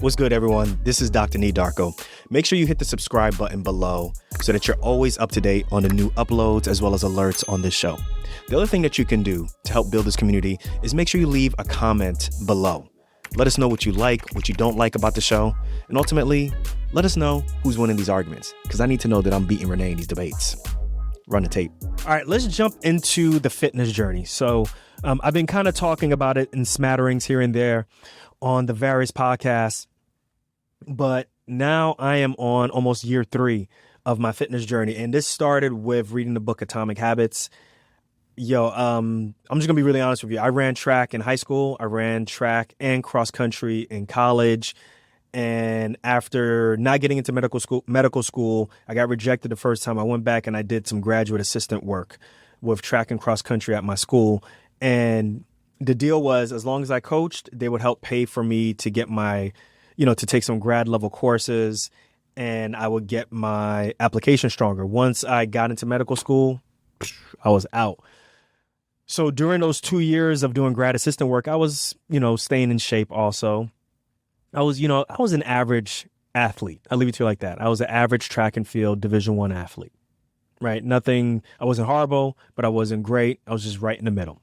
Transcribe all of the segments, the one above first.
What's good, everyone? This is Dr. Nee Darko. Make sure you hit the subscribe button below so that you're always up to date on the new uploads as well as alerts on this show. The other thing that you can do to help build this community is make sure you leave a comment below. Let us know what you like, what you don't like about the show, and ultimately, let us know who's winning these arguments, because I need to know that I'm beating Renee in these debates. Run the tape. All right, let's jump into the fitness journey. So I've been kind of talking about it in smatterings here and there on the various podcasts, but now I am on almost year 3 of my fitness journey. And this started with reading the book Atomic Habits. I'm just gonna be really honest with you. I ran track in high school. I ran track and cross country in college. And after not getting into medical school, I got rejected the first time. I went back and I did some graduate assistant work with track and cross country at my school. And the deal was, as long as I coached, they would help pay for me to get my, to take some grad level courses, and I would get my application stronger. Once I got into medical school, I was out. So during those 2 years of doing grad assistant work, I was, staying in shape also. I was an average athlete. I'll leave it to you like that. I was an average track and field Division I athlete, right? Nothing, I wasn't horrible, but I wasn't great. I was just right in the middle.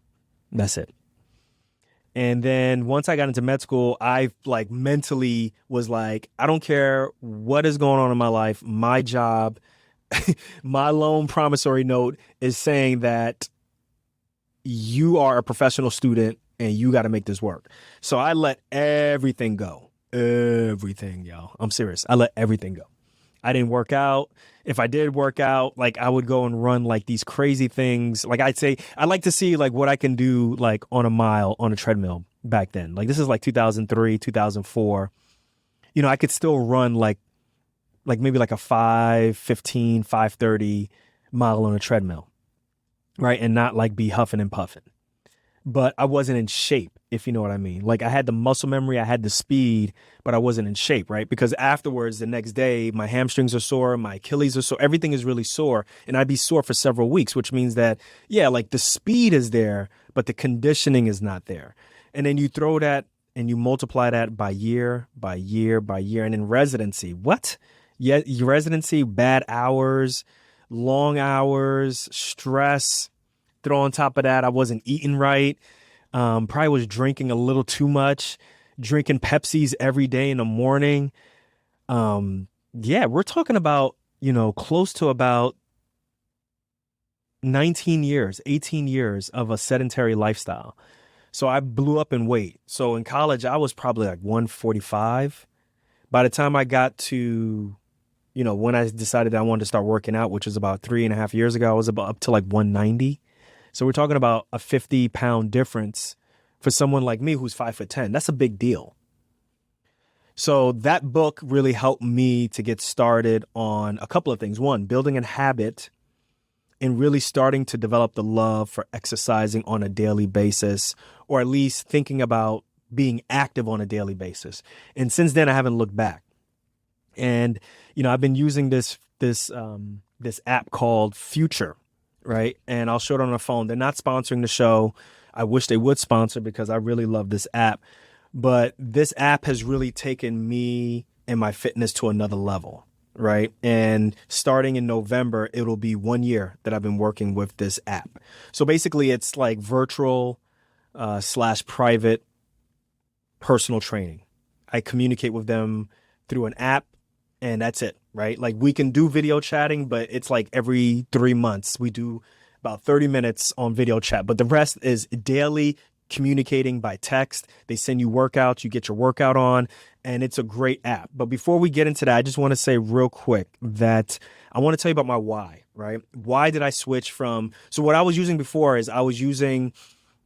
That's it. And then once I got into med school, I mentally was like, I don't care what is going on in my life. My job, my loan promissory note is saying that you are a professional student and you got to make this work. So I let everything go. Everything, y'all. I'm serious. I let everything go. I didn't work out. If I did work out, I would go and run these crazy things. I'd say, I'd like to see what I can do on a mile on a treadmill back then. This is 2003, 2004. I could still run maybe a 5:15, 5:30 mile on a treadmill, right? And not be huffing and puffing. But I wasn't in shape, if you know what I mean. I had the muscle memory, I had the speed, but I wasn't in shape, right? Because afterwards, the next day, my hamstrings are sore, my Achilles are sore, everything is really sore. And I'd be sore for several weeks, which means that, the speed is there, but the conditioning is not there. And then you throw that and you multiply that by year, by year, by year. And in residency, what? Yeah, your residency, bad hours, long hours, stress. Throw on top of that, I wasn't eating right. Probably was drinking a little too much, drinking Pepsis every day in the morning. We're talking about, close to about 19 years, 18 years of a sedentary lifestyle. So I blew up in weight. So in college, I was probably 145. By the time I got to, when I decided I wanted to start working out, which was about 3.5 years ago, I was about up to 190. So we're talking about a 50-pound difference for someone like me who's 5'10". That's a big deal. So that book really helped me to get started on a couple of things. One, building a habit and really starting to develop the love for exercising on a daily basis, or at least thinking about being active on a daily basis. And since then, I haven't looked back. And, I've been using this app called Future. Right. And I'll show it on the phone. They're not sponsoring the show. I wish they would sponsor because I really love this app. But this app has really taken me and my fitness to another level. Right. And starting in November, it'll be 1 year that I've been working with this app. So basically, it's virtual / private personal training. I communicate with them through an app, and that's it. Right? We can do video chatting, but it's every 3 months. We do about 30 minutes on video chat, but the rest is daily communicating by text. They send you workouts, you get your workout on, and it's a great app. But before we get into that, I just want to say real quick that I want to tell you about my why, right? Why did I switch from, so what I was using before is I was using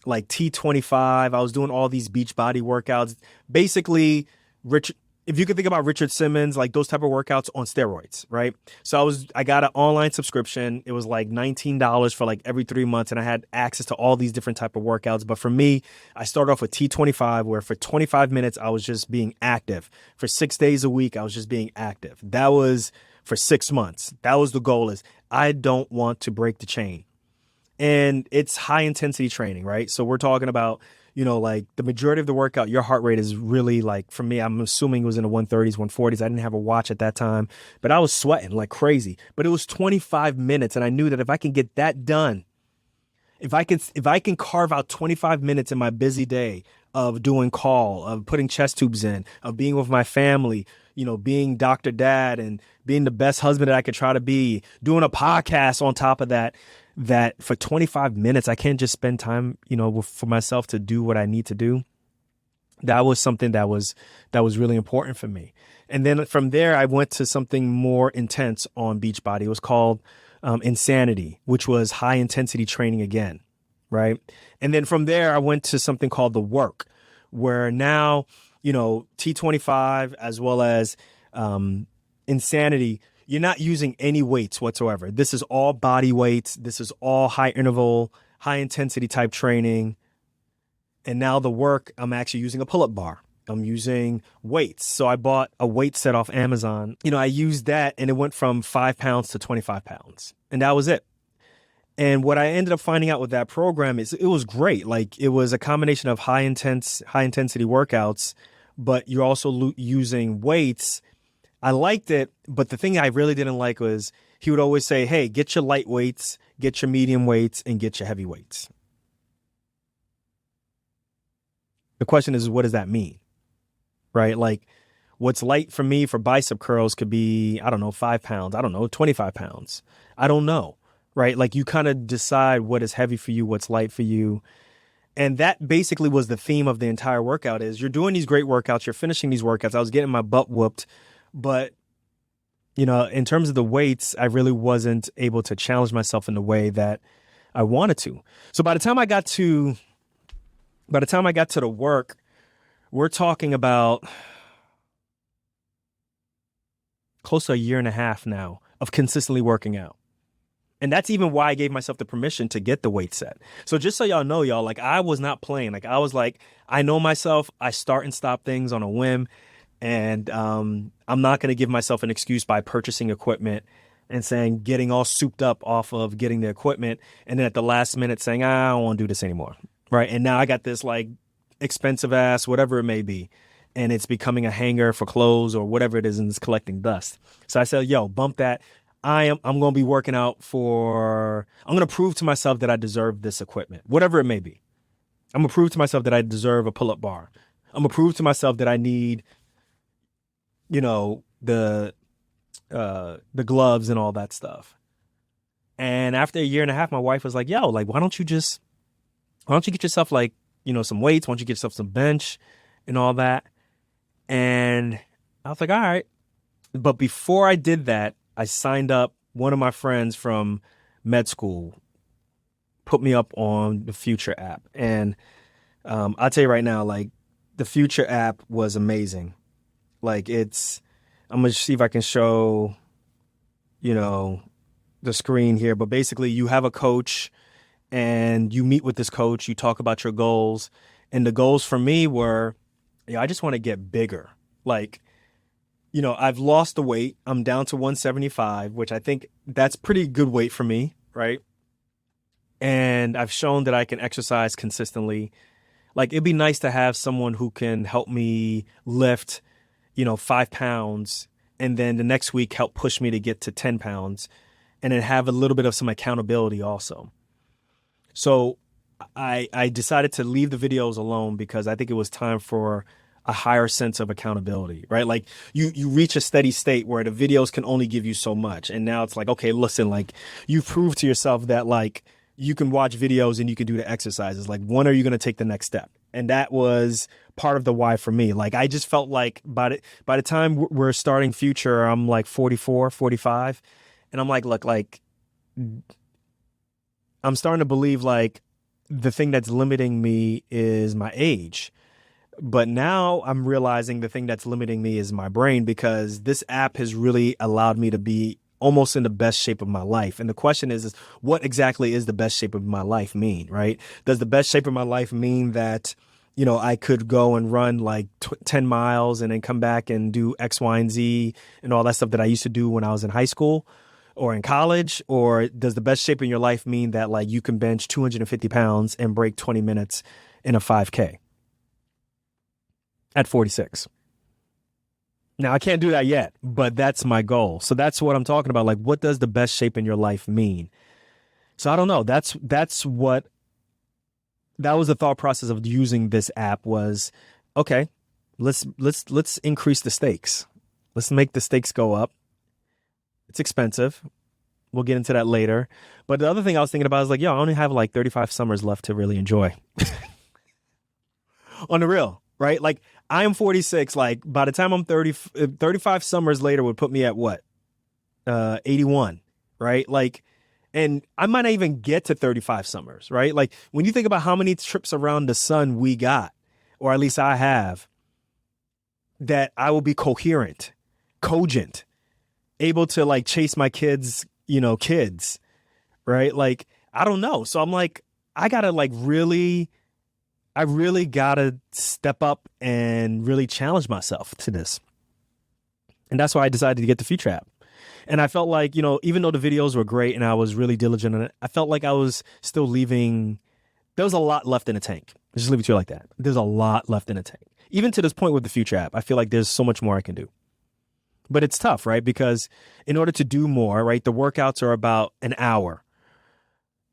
T25. I was doing all these beach body workouts. Basically, if you could think about Richard Simmons, those type of workouts on steroids, right? So I got an online subscription. It was $19 for every 3 months, and I had access to all these different type of workouts. But for me, I started off with T25, where for 25 minutes, I was just being active. For 6 days a week, I was just being active. That was for 6 months. That was the goal, is I don't want to break the chain. And it's high intensity training, right? So we're talking about like the majority of the workout, your heart rate is really like, for me, I'm assuming it was in the 130s, 140s. I didn't have a watch at that time, but I was sweating like crazy. But it was 25 minutes. And I knew that if I can get that done, if I can carve out 25 minutes in my busy day of doing call, of putting chest tubes in, of being with my family, being Dr. Dad and being the best husband that I could try to be, doing a podcast on top of that for 25 minutes, I can't just spend time, for myself to do what I need to do. That was something that was really important for me. And then from there, I went to something more intense on Beachbody. It was called Insanity, which was high intensity training again, right? And then from there, I went to something called The Work, where now, T25 as well as Insanity, you're not using any weights whatsoever. This is all body weights. This is all high interval, high intensity type training. And now The Work, I'm actually using a pull-up bar. I'm using weights. So I bought a weight set off Amazon. I used that and it went from 5 pounds to 25 pounds. And that was it. And what I ended up finding out with that program is it was great. Like, it was a combination of high intensity workouts, but you're also using weights. I liked it, but the thing I really didn't like was he would always say, hey, get your light weights, get your medium weights, and get your heavy weights. The question is, what does that mean? Right? Like, what's light for me for bicep curls could be, 5 pounds. 25 pounds. I don't know. Right? Like, you kind of decide what is heavy for you, what's light for you. And that basically was the theme of the entire workout is you're doing these great workouts. You're finishing these workouts. I was getting my butt whooped. But, in terms of the weights, I really wasn't able to challenge myself in the way that I wanted to. So by the time I got to The Work, we're talking about close to a year and a half now of consistently working out. And that's even why I gave myself the permission to get the weight set. So just so y'all know, like, I was not playing. Like, I was like, I know myself. I start and stop things on a whim. And I'm not going to give myself an excuse by purchasing equipment and getting all souped up off of getting the equipment. And then at the last minute saying, I don't want to do this anymore. Right. And now I got this like expensive ass, whatever it may be. And it's becoming a hanger for clothes or whatever it is. And it's collecting dust. So I said, yo, bump that. I'm going to be working out I'm going to prove to myself that I deserve this equipment, whatever it may be. I'm going to prove to myself that I deserve a pull-up bar. I'm going to prove to myself that I need, the gloves and all that stuff. And after a year and a half, my wife was like, yo, like, why don't you get yourself like, some weights? Why don't you get yourself some bench and all that? And I was like, all right. But before I did that, I signed up. One of my friends from med school put me up on the Future app. And I'll tell you right now, like, the Future app was amazing. Like, I'm going to see if I can show, the screen here. But basically, you have a coach and you meet with this coach. You talk about your goals. And the goals for me were, I just want to get bigger. Like, I've lost the weight. I'm down to 175, which I think that's pretty good weight for me, right? And I've shown that I can exercise consistently. Like, it'd be nice to have someone who can help me lift, 5 pounds, and then the next week help push me to get to 10 pounds, and then have a little bit of some accountability also. So I decided to leave the videos alone because I think it was time for a higher sense of accountability, right? Like, you reach a steady state where the videos can only give you so much. And now it's like, okay, listen, like, you've proved to yourself that, like, you can watch videos and you can do the exercises. Like, when are you going to take the next step? And that was part of the why for me. Like, I just felt like by the time we're starting Future, I'm like 44, 45. And I'm like, look, like, I'm starting to believe like the thing that's limiting me is my age. But now I'm realizing the thing that's limiting me is my brain, because this app has really allowed me to be almost in the best shape of my life. And the question is what exactly is the best shape of my life mean, right? Does the best shape of my life mean that, I could go and run like 10 miles and then come back and do X, Y, and Z and all that stuff that I used to do when I was in high school or in college? Or does the best shape in your life mean that like you can bench 250 pounds and break 20 minutes in a 5K at 46. Now, I can't do that yet, but that's my goal. So that's what I'm talking about. Like, what does the best shape in your life mean? So I don't know. That was the thought process of using this app was, okay, let's increase the stakes. Let's make the stakes go up. It's expensive. We'll get into that later. But the other thing I was thinking about is like, yo, I only have like 35 summers left to really enjoy. On the real, right? Like I am 46. Like by the time I'm 30, 35 summers later would put me at what? 81, right? Like, and I might not even get to 35 summers, right? Like when you think about how many trips around the sun we got, or at least I have, that I will be coherent, cogent, able to like chase my kids, kids, right? Like, I don't know. So I'm like, I really gotta step up and really challenge myself to this. And that's why I decided to get the Future app. And I felt like, even though the videos were great and I was really diligent on it, I felt like I was still there was a lot left in the tank. Just leave it to you like that. There's a lot left in the tank. Even to this point with the Future app, I feel like there's so much more I can do. But it's tough, right? Because in order to do more, right, the workouts are about an hour.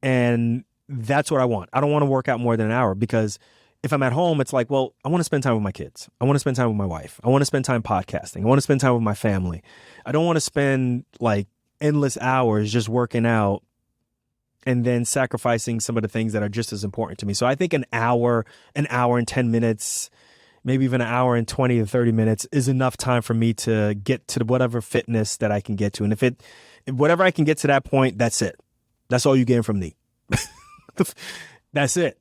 And that's what I want. I don't want to work out more than an hour because if I'm at home, it's like, well, I want to spend time with my kids. I want to spend time with my wife. I want to spend time podcasting. I want to spend time with my family. I don't want to spend like endless hours just working out and then sacrificing some of the things that are just as important to me. So I think an hour and 10 minutes, maybe even an hour and 20 to 30 minutes is enough time for me to get to whatever fitness that I can get to. And if whatever I can get to that point, that's it. That's all you get from me. That's it,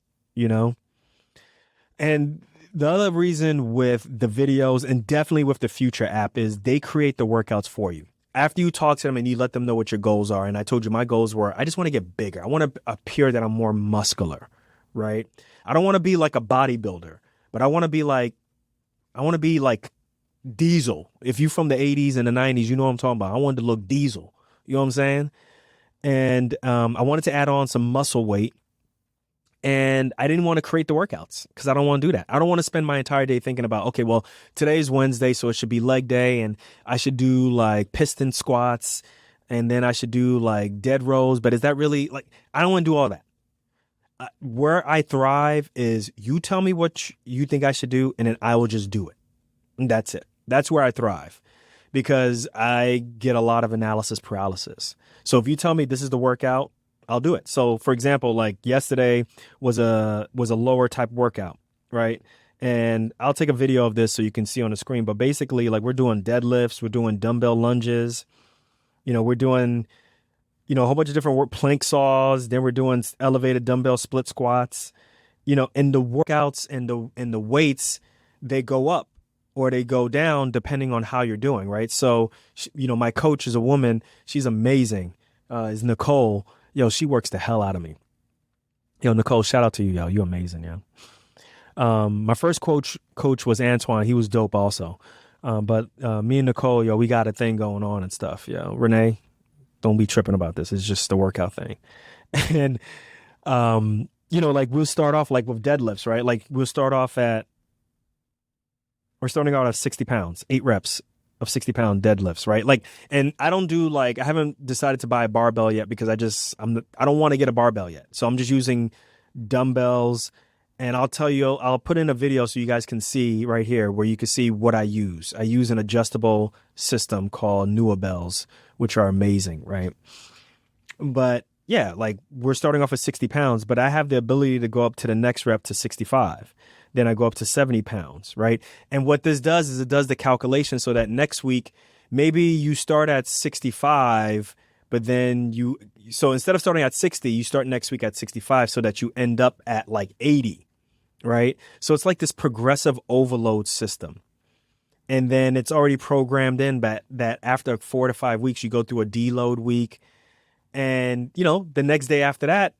And the other reason with the videos and definitely with the Future app is they create the workouts for you. After you talk to them and you let them know what your goals are. And I told you my goals were, I just want to get bigger. I want to appear that I'm more muscular, right? I don't want to be like a bodybuilder, but I want to be like Diesel. If you're from the 80s and the 90s, you know what I'm talking about. I wanted to look Diesel. You know what I'm saying? And I wanted to add on some muscle weight. And I didn't want to create the workouts because I don't want to do that. I don't want to spend my entire day thinking about, okay, well, today's Wednesday, so it should be leg day. And I should do like piston squats. And then I should do like dead rows. But is that really like, I don't want to do all that. Where I thrive is you tell me what you think I should do, and then I will just do it. And that's it. That's where I thrive because I get a lot of analysis paralysis. So if you tell me this is the workout, I'll do it. So for example, like yesterday was a lower type workout, right? And I'll take a video of this so you can see on the screen. But basically, like we're doing deadlifts, we're doing dumbbell lunges, we're doing, a whole bunch of different plank saws. Then we're doing elevated dumbbell split squats, and the workouts and the weights, they go up or they go down depending on how you're doing, right? So, my coach is a woman. She's amazing. Is Nicole. She works the hell out of me. Nicole, shout out to you, yo. You're amazing, yeah. My first coach was Antoine. He was dope also. But me and Nicole, we got a thing going on and stuff. Yeah, Renee, don't be tripping about this. It's just the workout thing. And, like we'll start off like with deadlifts, right? Like we're starting out at 60 pounds, 8 reps of 60-pound deadlifts, right? Like, and I don't do I haven't decided to buy a barbell yet because I don't want to get a barbell yet. So I'm just using dumbbells, and I'll tell you, I'll put in a video so you guys can see right here where you can see what I use. I use an adjustable system called Nuabells, which are amazing, right? But yeah, like we're starting off at 60 pounds, but I have the ability to go up to the next rep to 65. Then I go up to 70 pounds, right? And what this does is it does the calculation so that next week, maybe you start at 65, but then so instead of starting at 60, you start next week at 65 so that you end up at like 80, right? So it's like this progressive overload system. And then it's already programmed in that after 4 to 5 weeks, you go through a deload week. And, the next day after that,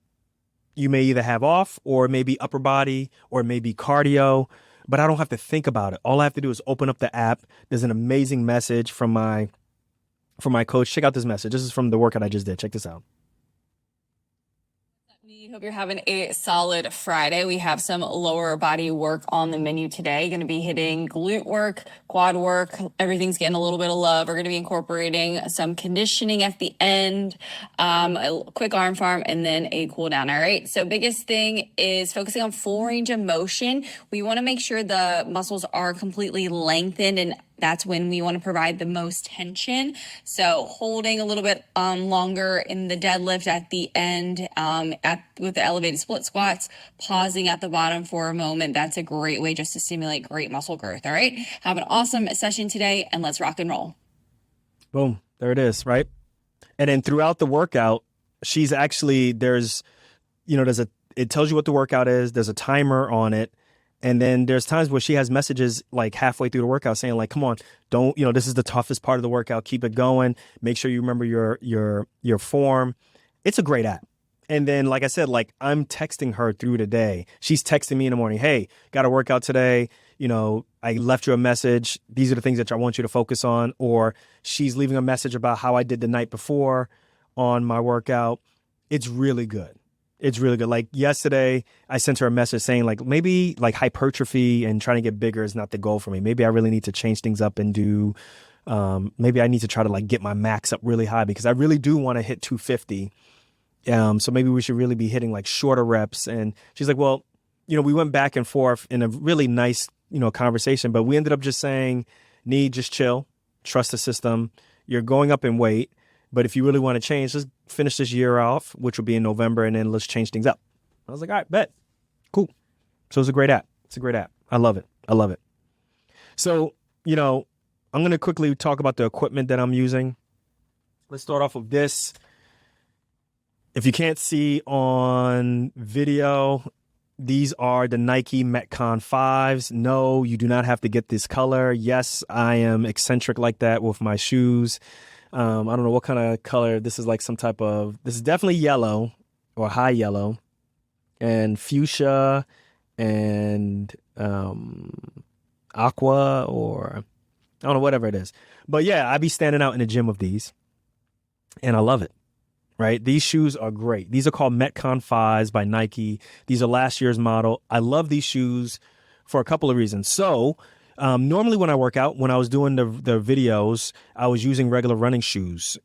you may either have off or maybe upper body or maybe cardio, but I don't have to think about it. All I have to do is open up the app. There's an amazing message from my coach. Check out this message. This is from the workout I just did. Check this out. Hope you're having a solid Friday. We have some lower body work on the menu today. Going to be hitting glute work, quad work. Everything's getting a little bit of love. We're going to be incorporating some conditioning at the end, a quick arm farm, and then a cool down. All right. So biggest thing is focusing on full range of motion. We want to make sure the muscles are completely lengthened, and that's when we want to provide the most tension. So holding a little bit longer in the deadlift at the end with the elevated split squats, pausing at the bottom for a moment. That's a great way just to stimulate great muscle growth. All right. Have an awesome session today, and let's rock and roll. Boom. There it is, right? And then throughout the workout, she's actually, it tells you what the workout is. There's a timer on it. And then there's times where she has messages like halfway through the workout saying like, come on, don't, this is the toughest part of the workout. Keep it going. Make sure you remember your form. It's a great app. And then, like I said, like I'm texting her through the day. She's texting me in the morning. Hey, got a workout today. I left you a message. These are the things that I want you to focus on. Or she's leaving a message about how I did the night before on my workout. It's really good. It's really good. Like yesterday, I sent her a message saying like maybe like hypertrophy and trying to get bigger is not the goal for me. Maybe I really need to change things up and do, maybe I need to try to like get my max up really high because I really do want to hit 250. So maybe we should really be hitting like shorter reps. And she's like, well, we went back and forth in a really nice, conversation, but we ended up just saying, just chill, trust the system. You're going up in weight. But if you really want to change, let's finish this year off, which will be in November, and then let's change things up. I was like, all right, bet. Cool. So it's a great app. It's a great app. I love it. I love it. So, I'm going to quickly talk about the equipment that I'm using. Let's start off with this. If you can't see on video, these are the Nike Metcon 5s. No, you do not have to get this color. Yes, I am eccentric like that with my shoes. I don't know what kind of color. This is like this is definitely yellow or high yellow and fuchsia and aqua or I don't know, whatever it is. But yeah, I be standing out in the gym with these and I love it, right? These shoes are great. These are called Metcon 5s by Nike. These are last year's model. I love these shoes for a couple of reasons. So normally when I work out, when I was doing the videos, I was using regular running shoes.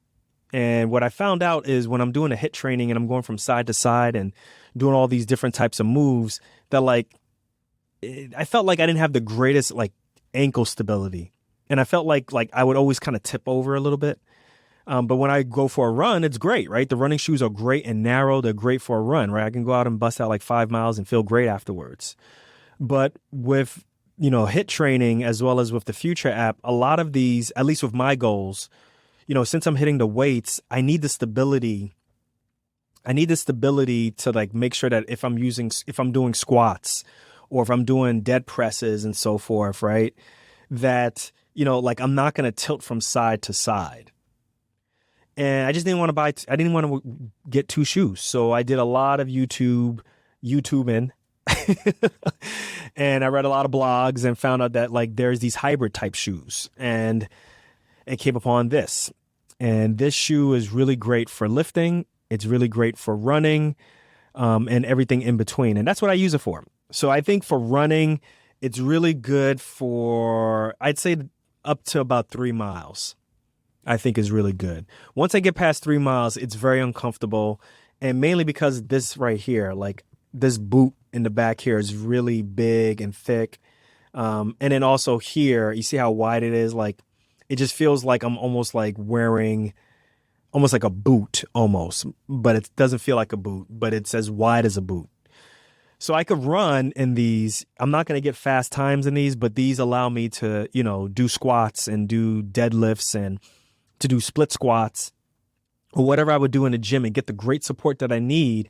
And what I found out is when I'm doing a HIIT training and I'm going from side to side and doing all these different types of moves that I felt like I didn't have the greatest like ankle stability. And I felt like I would always kind of tip over a little bit. But when I go for a run, it's great, right? The running shoes are great and narrow. They're great for a run, right? I can go out and bust out like 5 miles and feel great afterwards. But with HIIT training as well as with the Future app, a lot of these, at least with my goals, since I'm hitting the weights, I need the stability. I need the stability to like make sure that if I'm doing squats or if I'm doing dead presses and so forth, right, that, I'm not going to tilt from side to side. And I just didn't want to I didn't want to get 2 shoes. So I did a lot of YouTubing. And I read a lot of blogs and found out that like there's these hybrid type shoes and it came upon this. And this shoe is really great for lifting. It's really great for running and everything in between. And that's what I use it for. So I think for running, it's really good for, I'd say up to about 3 miles, I think is really good. Once I get past 3 miles, it's very uncomfortable. And mainly because this right here, like this boot in the back here is really big and thick. And then also here, you see how wide it is? Like, it just feels like I'm almost like wearing almost like a boot almost, but it doesn't feel like a boot, but it's as wide as a boot. So I could run in these. I'm not going to get fast times in these, but these allow me to, do squats and do deadlifts and to do split squats or whatever I would do in the gym and get the great support that I need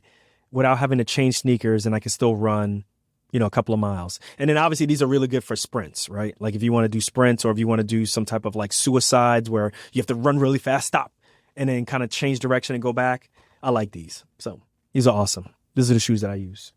without having to change sneakers, and I can still run, a couple of miles. And then obviously these are really good for sprints, right? Like if you want to do sprints or if you want to do some type of like suicides where you have to run really fast, stop, and then kind of change direction and go back. I like these. So these are awesome. These are the shoes that I use.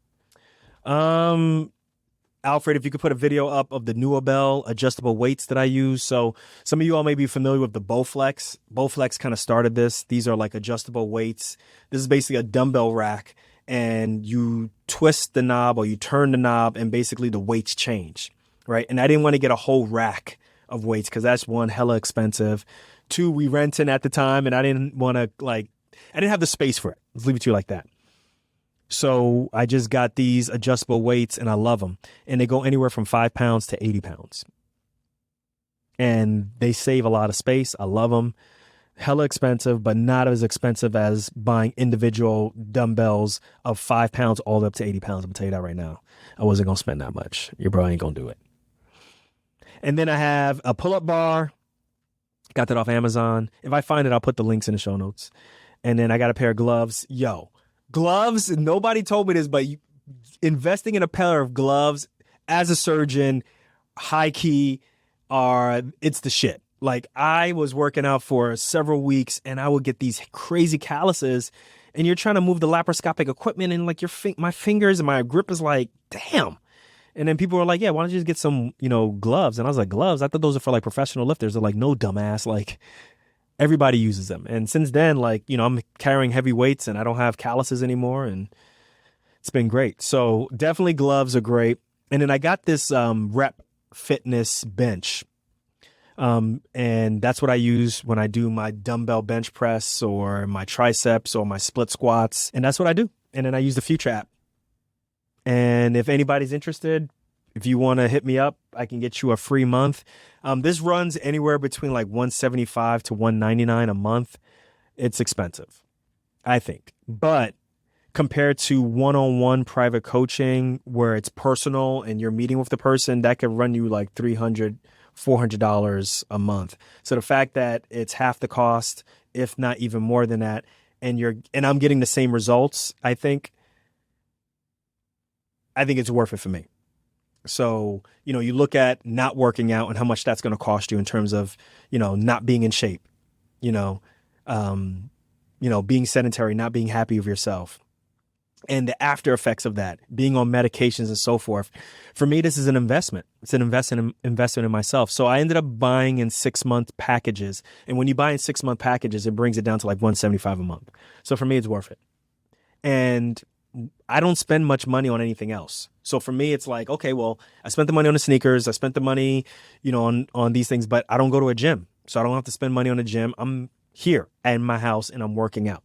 Alfred, if you could put a video up of the Nuabel adjustable weights that I use. So some of you all may be familiar with the Bowflex. Bowflex kind of started this. These are like adjustable weights. This is basically a dumbbell rack. and you twist the knob or you turn the knob and basically the weights change, right? And I didn't want to get a whole rack of weights because that's one, hella expensive. Two, we rented at the time and I didn't want to I didn't have the space for it. Let's leave it to you like that. So I just got these adjustable weights and I love them. And they go anywhere from 5 pounds to 80 pounds. And they save a lot of space. I love them. Hella expensive, but not as expensive as buying individual dumbbells of 5 pounds all the way up to 80 pounds. I'm gonna tell you that right now. I wasn't gonna spend that much. Your bro ain't gonna do it. And then I have a pull-up bar. Got that off Amazon. If I find it, I'll put the links in the show notes. And then I got a pair of gloves. Yo, gloves. Nobody told me this, but investing in a pair of gloves as a surgeon, high key, it's the shit. Like, I was working out for several weeks and I would get these crazy calluses and you're trying to move the laparoscopic equipment and like my fingers and my grip is like, damn. And then people were like, yeah, why don't you just get some, gloves? And I was like, gloves? I thought those are for like professional lifters. They're like, no, dumbass. Like, everybody uses them. And since then, I'm carrying heavy weights and I don't have calluses anymore. And it's been great. So definitely gloves are great. And then I got this Rep Fitness bench. And that's what I use when I do my dumbbell bench press or my triceps or my split squats. And that's what I do. And then I use the Future app. And if anybody's interested, if you want to hit me up, I can get you a free month. This runs anywhere between like $175 to $199 a month. It's expensive, I think. But compared to one-on-one private coaching where it's personal and you're meeting with the person, that could run you like $300, $400 a month. So the fact that it's half the cost, if not even more than that, and I'm getting the same results, I think it's worth it for me. So, you look at not working out and how much that's going to cost you in terms of, not being in shape, being sedentary, not being happy with yourself, and the after effects of that, being on medications and so forth. For me, this is an investment. It's an investment in myself. So I ended up buying in 6-month packages. And when you buy in 6-month packages, it brings it down to like $175 a month. So for me, it's worth it. And I don't spend much money on anything else. So for me, it's like, okay, well, I spent the money on the sneakers. I spent the money, on these things, but I don't go to a gym. So I don't have to spend money on a gym. I'm here in my house and I'm working out.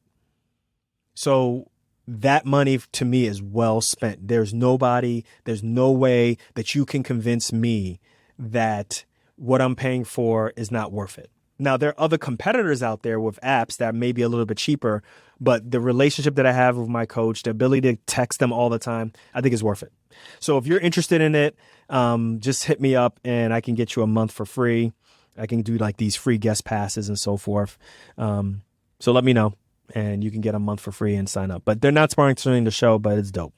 So that money to me is well spent. There's no way that you can convince me that what I'm paying for is not worth it. Now, there are other competitors out there with apps that may be a little bit cheaper, but the relationship that I have with my coach, the ability to text them all the time, I think is worth it. So if you're interested in it, just hit me up and I can get you a month for free. I can do like these free guest passes and so forth. So let me know and you can get a month for free and sign up. But they're not sponsoring the show, but it's dope.